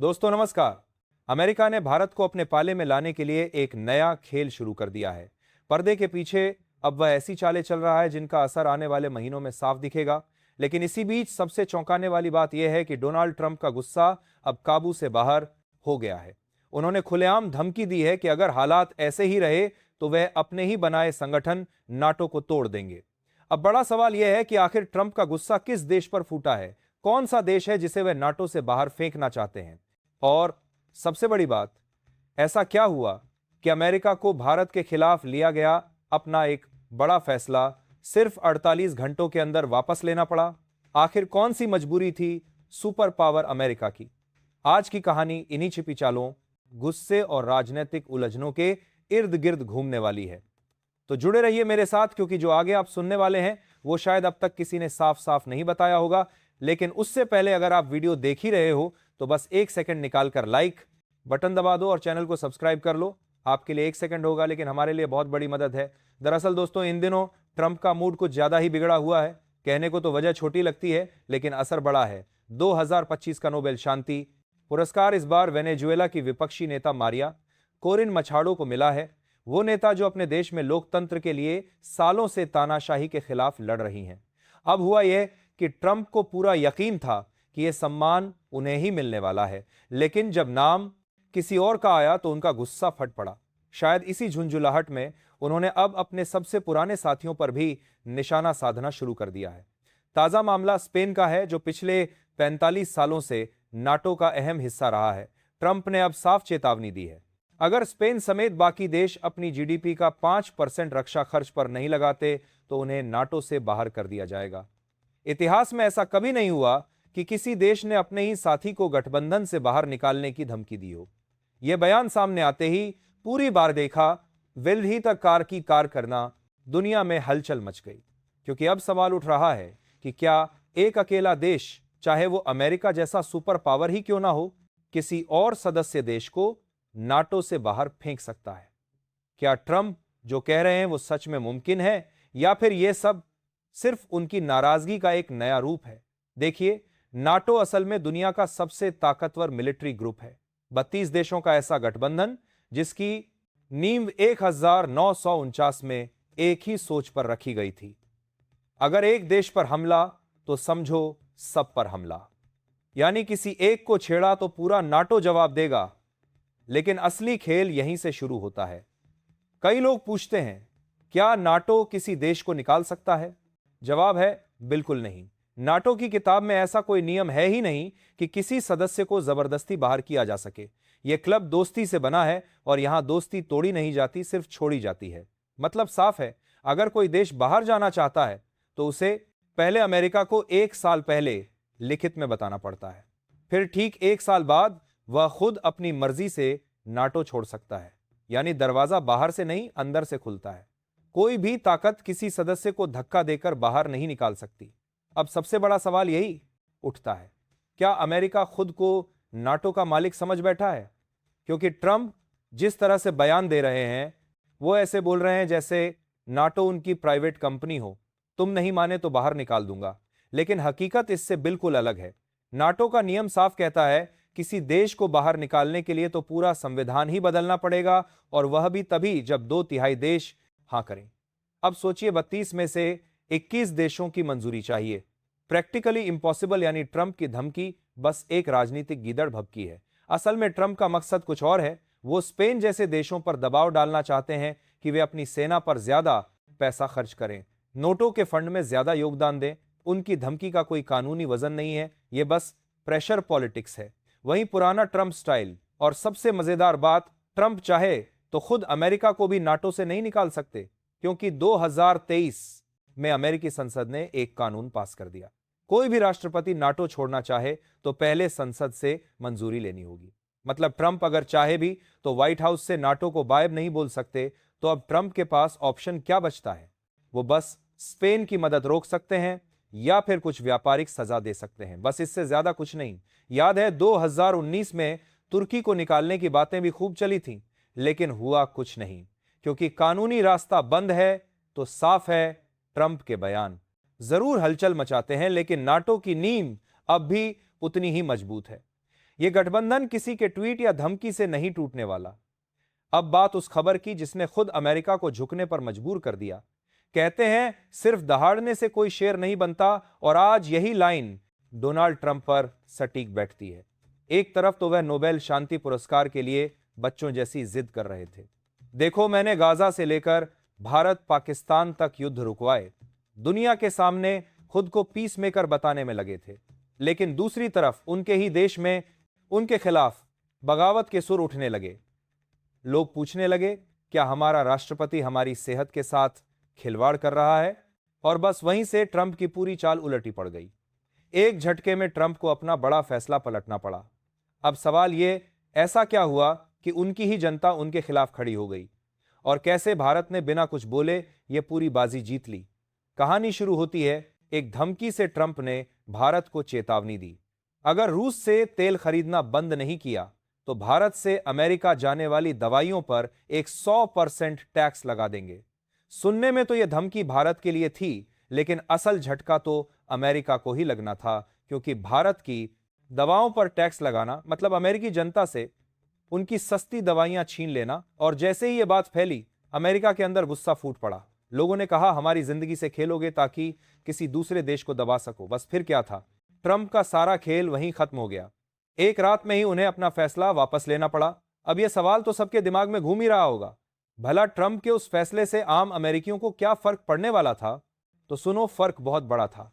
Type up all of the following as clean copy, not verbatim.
दोस्तों नमस्कार। अमेरिका ने भारत को अपने पाले में लाने के लिए एक नया खेल शुरू कर दिया है। पर्दे के पीछे अब वह ऐसी चालें चल रहा है जिनका असर आने वाले महीनों में साफ दिखेगा। लेकिन इसी बीच सबसे चौंकाने वाली बात यह है कि डोनाल्ड ट्रंप का गुस्सा अब काबू से बाहर हो गया है। उन्होंने खुलेआम धमकी दी है कि अगर हालात ऐसे ही रहे तो वह अपने ही बनाए संगठन नाटो को तोड़ देंगे। अब बड़ा सवाल यह है कि आखिर ट्रंप का गुस्सा किस देश पर फूटा है? कौन सा देश है जिसे वह नाटो से बाहर फेंकना चाहते हैं? और सबसे बड़ी बात, ऐसा क्या हुआ कि अमेरिका को भारत के खिलाफ लिया गया अपना एक बड़ा फैसला सिर्फ 48 घंटों के अंदर वापस लेना पड़ा? आखिर कौन सी मजबूरी थी सुपर पावर अमेरिका की? आज की कहानी इन्हीं छिपी चालों, गुस्से और राजनीतिक उलझनों के इर्द गिर्द घूमने वाली है। तो जुड़े रहिए मेरे साथ, क्योंकि जो आगे आप सुनने वाले हैं वो शायद अब तक किसी ने साफ साफ नहीं बताया होगा। लेकिन उससे पहले अगर आप वीडियो देख ही रहे हो तो बस एक सेकंड निकालकर लाइक बटन दबा दो और चैनल को सब्सक्राइब कर लो। आपके लिए एक सेकंड होगा लेकिन हमारे लिए बहुत बड़ी मदद है। दरअसल दोस्तों, इन दिनों ट्रंप का मूड कुछ ज्यादा ही बिगड़ा हुआ है। कहने को तो वजह छोटी लगती है लेकिन असर बड़ा है। 2025 का नोबेल शांति पुरस्कार इस बार वेनेजुएला की विपक्षी नेता मारिया कोरिन मछाडो को मिला है। वो नेता जो अपने देश में लोकतंत्र के लिए सालों से तानाशाही के खिलाफ लड़ रही हैं। अब हुआ यह कि ट्रंप को पूरा यकीन था कि यह सम्मान उन्हें ही मिलने वाला है, लेकिन जब नाम किसी और का आया तो उनका गुस्सा फट पड़ा। शायद इसी झुंझुलाहट में उन्होंने अब अपने सबसे पुराने साथियों पर भी निशाना साधना शुरू कर दिया है। ताजा मामला स्पेन का है, जो पिछले 45 सालों से नाटो का अहम हिस्सा रहा है। ट्रंप ने अब साफ चेतावनी दी है, अगर स्पेन समेत बाकी देश अपनी जीडीपी का 5% रक्षा खर्च पर नहीं लगाते तो उन्हें नाटो से बाहर कर दिया जाएगा। इतिहास में ऐसा कभी नहीं हुआ कि किसी देश ने अपने ही साथी को गठबंधन से बाहर निकालने की धमकी दी हो। यह बयान सामने आते ही पूरी बार देखा विल ही तक कार की कार करना दुनिया में हलचल मच गई, क्योंकि अब सवाल उठ रहा है कि क्या एक अकेला देश, चाहे वो अमेरिका जैसा सुपर पावर ही क्यों ना हो, किसी और सदस्य देश को नाटो से बाहर फेंक सकता है? क्या ट्रंप जो कह रहे हैं वो सच में मुमकिन है, या फिर यह सब सिर्फ उनकी नाराजगी का एक नया रूप है? देखिए, नाटो असल में दुनिया का सबसे ताकतवर मिलिट्री ग्रुप है। 32 देशों का ऐसा गठबंधन जिसकी नींव 1949 में एक ही सोच पर रखी गई थी, अगर एक देश पर हमला तो समझो सब पर हमला। यानी किसी एक को छेड़ा तो पूरा नाटो जवाब देगा। लेकिन असली खेल यहीं से शुरू होता है। कई लोग पूछते हैं, क्या नाटो किसी देश को निकाल सकता है? जवाब है बिल्कुल नहीं। नाटो की किताब में ऐसा कोई नियम है ही नहीं कि किसी सदस्य को जबरदस्ती बाहर किया जा सके। यह क्लब दोस्ती से बना है और यहां दोस्ती तोड़ी नहीं जाती, सिर्फ छोड़ी जाती है। मतलब साफ है, अगर कोई देश बाहर जाना चाहता है तो उसे पहले अमेरिका को 1 साल पहले लिखित में बताना पड़ता है। फिर ठीक 1 साल बाद वह खुद अपनी मर्जी से नाटो छोड़ सकता है। यानी दरवाजा बाहर से नहीं, अंदर से खुलता है। कोई भी ताकत किसी सदस्य को धक्का देकर बाहर नहीं निकाल सकती। अब सबसे बड़ा सवाल यही उठता है, क्या अमेरिका खुद को नाटो का मालिक समझ बैठा है? क्योंकि ट्रंप जिस तरह से बयान दे रहे हैं वो ऐसे बोल रहे हैं जैसे नाटो उनकी प्राइवेट कंपनी हो, तुम नहीं माने तो बाहर निकाल दूंगा। लेकिन हकीकत इससे बिल्कुल अलग है। नाटो का नियम साफ कहता है, किसी देश को बाहर निकालने के लिए तो पूरा संविधान ही बदलना पड़ेगा, और वह भी तभी जब 2/3 देश हां करें। अब सोचिए, 32 में से 21 देशों की मंजूरी चाहिए। Practically impossible. यानी ट्रंप की धमकी बस एक राजनीतिक गीदड़ भभकी है। असल में ट्रंप का मकसद कुछ और है। वो स्पेन जैसे देशों पर दबाव डालना चाहते हैं कि वे अपनी सेना पर ज्यादा पैसा खर्च करें, नोटो के फंड में ज्यादा योगदान दें। उनकी धमकी का कोई कानूनी वजन नहीं है, यह बस प्रेशर पॉलिटिक्स है। वहीं पुराना ट्रंप स्टाइल। और सबसे मजेदार बात, ट्रंप चाहे तो खुद अमेरिका को भी नाटो से नहीं निकाल सकते, क्योंकि 2023 में अमेरिकी संसद ने एक कानून पास कर दिया। कोई भी राष्ट्रपति नाटो छोड़ना चाहे तो पहले संसद से मंजूरी लेनी होगी। मतलब ट्रंप अगर चाहे भी तो व्हाइट हाउस से नाटो को गायब नहीं बोल सकते। तो अब ट्रंप के पास ऑप्शन क्या बचता है? वो बस स्पेन की मदद रोक सकते हैं या फिर कुछ व्यापारिक सजा दे सकते हैं, बस इससे ज्यादा कुछ नहीं। याद है 2019 में तुर्की को निकालने की बातें भी खूब चली थीं, लेकिन हुआ कुछ नहीं, क्योंकि कानूनी रास्ता बंद है। तो साफ है, ट्रंप के बयान जरूर हलचल मचाते हैं, लेकिन नाटो की नींव अब भी उतनी ही मजबूत है। ये गठबंधन किसी के ट्वीट या धमकी से नहीं टूटने वाला। अब बात उस खबर की जिसने खुद अमेरिका को झुकने पर मजबूर कर दिया। कहते हैं सिर्फ दहाड़ने से कोई शेर नहीं बनता, और आज यही लाइन डोनाल्ड ट्रंप पर सटीक बैठती है। एक तरफ तो वह नोबेल शांति पुरस्कार के लिए बच्चों जैसी जिद कर रहे थे, देखो मैंने गाजा से लेकर भारत पाकिस्तान तक युद्ध रुकवाए, दुनिया के सामने खुद को पीस मेकर बताने में लगे थे। लेकिन दूसरी तरफ उनके ही देश में उनके खिलाफ बगावत के सुर उठने लगे। लोग पूछने लगे, क्या हमारा राष्ट्रपति हमारी सेहत के साथ खिलवाड़ कर रहा है? और बस वहीं से ट्रंप की पूरी चाल उलटी पड़ गई। एक झटके में ट्रंप को अपना बड़ा फैसला पलटना पड़ा। अब सवाल ये, ऐसा क्या हुआ कि उनकी ही जनता उनके खिलाफ खड़ी हो गई, और कैसे भारत ने बिना कुछ बोले ये पूरी बाजी जीत ली? कहानी शुरू होती है एक धमकी से। ट्रंप ने भारत को चेतावनी दी, अगर रूस से तेल खरीदना बंद नहीं किया तो भारत से अमेरिका जाने वाली दवाइयों पर एक 100% टैक्स लगा देंगे। सुनने में तो यह धमकी भारत के लिए थी, लेकिन असल झटका तो अमेरिका को ही लगना था, क्योंकि भारत की दवाओं पर टैक्स लगाना मतलब अमेरिकी जनता से उनकी सस्ती दवाइयां छीन लेना। और जैसे ही यह बात फैली, अमेरिका के अंदर गुस्सा फूट पड़ा। लोगों ने कहा, हमारी जिंदगी से खेलोगे ताकि किसी दूसरे देश को दबा सको। बस फिर क्या था, ट्रंप का सारा खेल वहीं खत्म हो गया। एक रात में ही उन्हें अपना फैसला वापस लेना पड़ा। अब यह सवाल तो सबके दिमाग में घूम ही रहा होगा, भला ट्रंप के उस फैसले से आम अमेरिकियों को क्या फर्क पड़ने वाला था? तो सुनो, फर्क बहुत बड़ा था,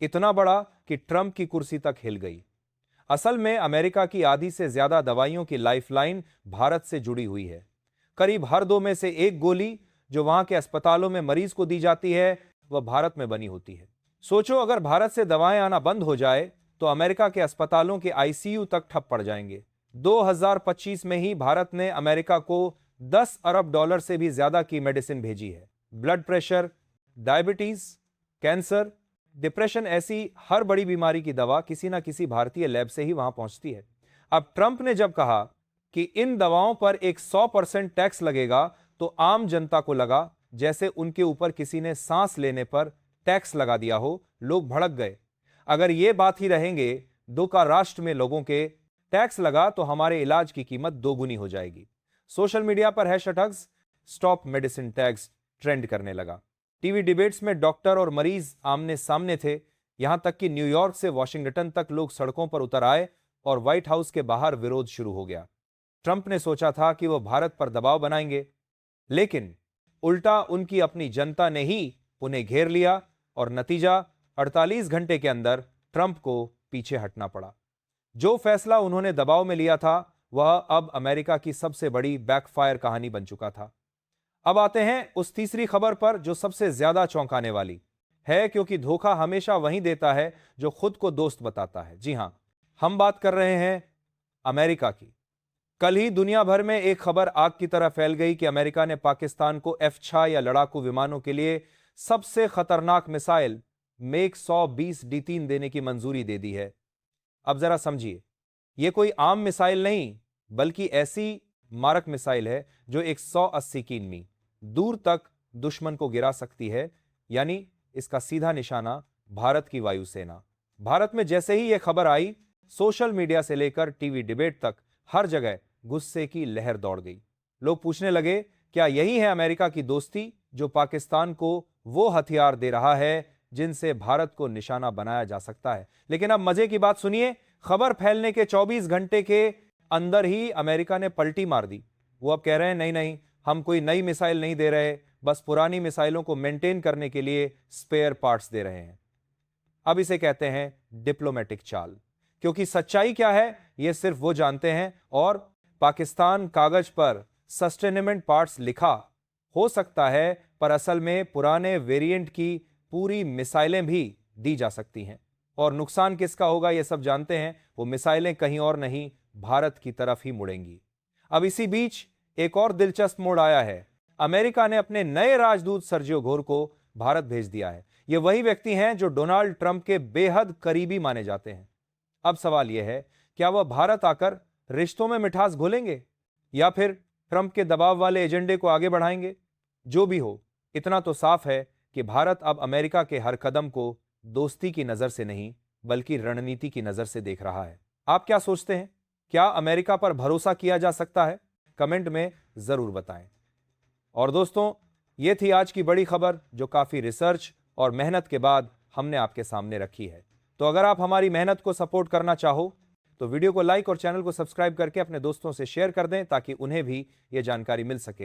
इतना बड़ा कि ट्रंप की कुर्सी तक हिल गई। असल में अमेरिका की आधी से ज्यादा दवाइयों की लाइफलाइन भारत से जुड़ी हुई है। करीब हर 2 में से 1 गोली जो वहां के अस्पतालों में मरीज को दी जाती है, वह भारत में बनी होती है। सोचो, अगर भारत से दवाएं आना बंद हो जाए तो अमेरिका के अस्पतालों के आईसीयू तक ठप पड़ जाएंगे। 2025 में ही भारत ने अमेरिका को $10 अरब से भी ज्यादा की मेडिसिन भेजी है। Blood pressure, diabetes, cancer, depression, ऐसी हर बड़ी बीमारी की दवा किसी ना किसी भारतीय लैब से ही वहां पहुंचती है। अब ट्रंप ने जब कहा कि इन दवाओं पर एक 100% टैक्स लगेगा, तो आम जनता को लगा जैसे उनके ऊपर किसी ने सांस लेने पर टैक्स लगा दिया हो। लोग भड़क गए, अगर ये बात ही रहेंगे दो का राष्ट्र में लोगों के टैक्स लगा तो हमारे इलाज की कीमत दोगुनी हो जाएगी। सोशल मीडिया पर hashtags stop medicine tax trend करने लगा। टीवी डिबेट्स में डॉक्टर और मरीज आमने सामने थे। यहां तक कि न्यूयॉर्क से वॉशिंगटन तक लोग सड़कों पर उतर आए और व्हाइट हाउस के बाहर विरोध शुरू हो गया। ट्रंप ने सोचा था कि वह भारत पर दबाव बनाएंगे, लेकिन उल्टा उनकी अपनी जनता ने ही उन्हें घेर लिया, और नतीजा 48 घंटे के अंदर ट्रंप को पीछे हटना पड़ा। जो फैसला उन्होंने दबाव में लिया था, वह अब अमेरिका की सबसे बड़ी बैकफायर कहानी बन चुका था। अब आते हैं उस तीसरी खबर पर जो सबसे ज्यादा चौंकाने वाली है, क्योंकि धोखा हमेशा वही देता है जो खुद को दोस्त बताता है। जी हां, हम बात कर रहे हैं अमेरिका की। कल ही दुनिया भर में एक खबर आग की तरह फैल गई कि अमेरिका ने पाकिस्तान को F-6 या लड़ाकू विमानों के लिए सबसे खतरनाक मिसाइल मेक 120D3 देने की मंजूरी दे दी है। अब जरा समझिए, यह कोई आम मिसाइल नहीं, बल्कि ऐसी मारक मिसाइल है जो 180 किमी दूर तक दुश्मन को गिरा सकती है। यानी इसका सीधा निशाना भारत की वायुसेना। भारत में जैसे ही यह खबर आई, सोशल मीडिया से लेकर टीवी डिबेट तक हर जगह गुस्से की लहर दौड़ गई। लोग पूछने लगे, क्या यही है अमेरिका की दोस्ती जो पाकिस्तान को वो हथियार दे रहा है जिनसे भारत को निशाना बनाया जा सकता है? लेकिन अब मजे की बात सुनिए, खबर फैलने के 24 घंटे के अंदर ही अमेरिका ने पलटी मार दी। वो अब कह रहे हैं, नहीं नहीं, हम कोई नई मिसाइल नहीं दे रहे, बस पुरानी मिसाइलों को मेंटेन करने के लिए स्पेयर पार्ट्स दे रहे हैं। अब इसे कहते हैं डिप्लोमेटिक चाल, क्योंकि सच्चाई क्या है यह सिर्फ वो जानते हैं। और पाकिस्तान कागज पर सस्टेनेमेंट पार्ट्स लिखा हो सकता है, पर असल में पुराने वेरिएंट की पूरी मिसाइलें भी दी जा सकती हैं। और नुकसान किसका होगा यह सब जानते हैं, वो मिसाइलें कहीं और नहीं, भारत की तरफ ही मुड़ेंगी। अब इसी बीच एक और दिलचस्प मोड़ आया है। अमेरिका ने अपने नए राजदूत सर्जियो घोर को भारत भेज दिया है। ये वही व्यक्ति हैं जो डोनाल्ड ट्रंप के बेहद करीबी माने जाते हैं। अब सवाल यह है, क्या वह भारत आकर रिश्तों में मिठास घोलेंगे या फिर ट्रंप के दबाव वाले एजेंडे को आगे बढ़ाएंगे? जो भी हो, इतना तो साफ है कि भारत अब अमेरिका के हर कदम को दोस्ती की नजर से नहीं, बल्कि रणनीति की नजर से देख रहा है। आप क्या सोचते हैं? क्या अमेरिका पर भरोसा किया जा सकता है? कमेंट में जरूर बताएं। और दोस्तों, ये थी आज की बड़ी खबर जो काफी रिसर्च और मेहनत के बाद हमने आपके सामने रखी है। तो अगर आप हमारी मेहनत को सपोर्ट करना चाहो तो वीडियो को लाइक और चैनल को सब्सक्राइब करके अपने दोस्तों से शेयर कर दें ताकि उन्हें भी ये जानकारी मिल सके।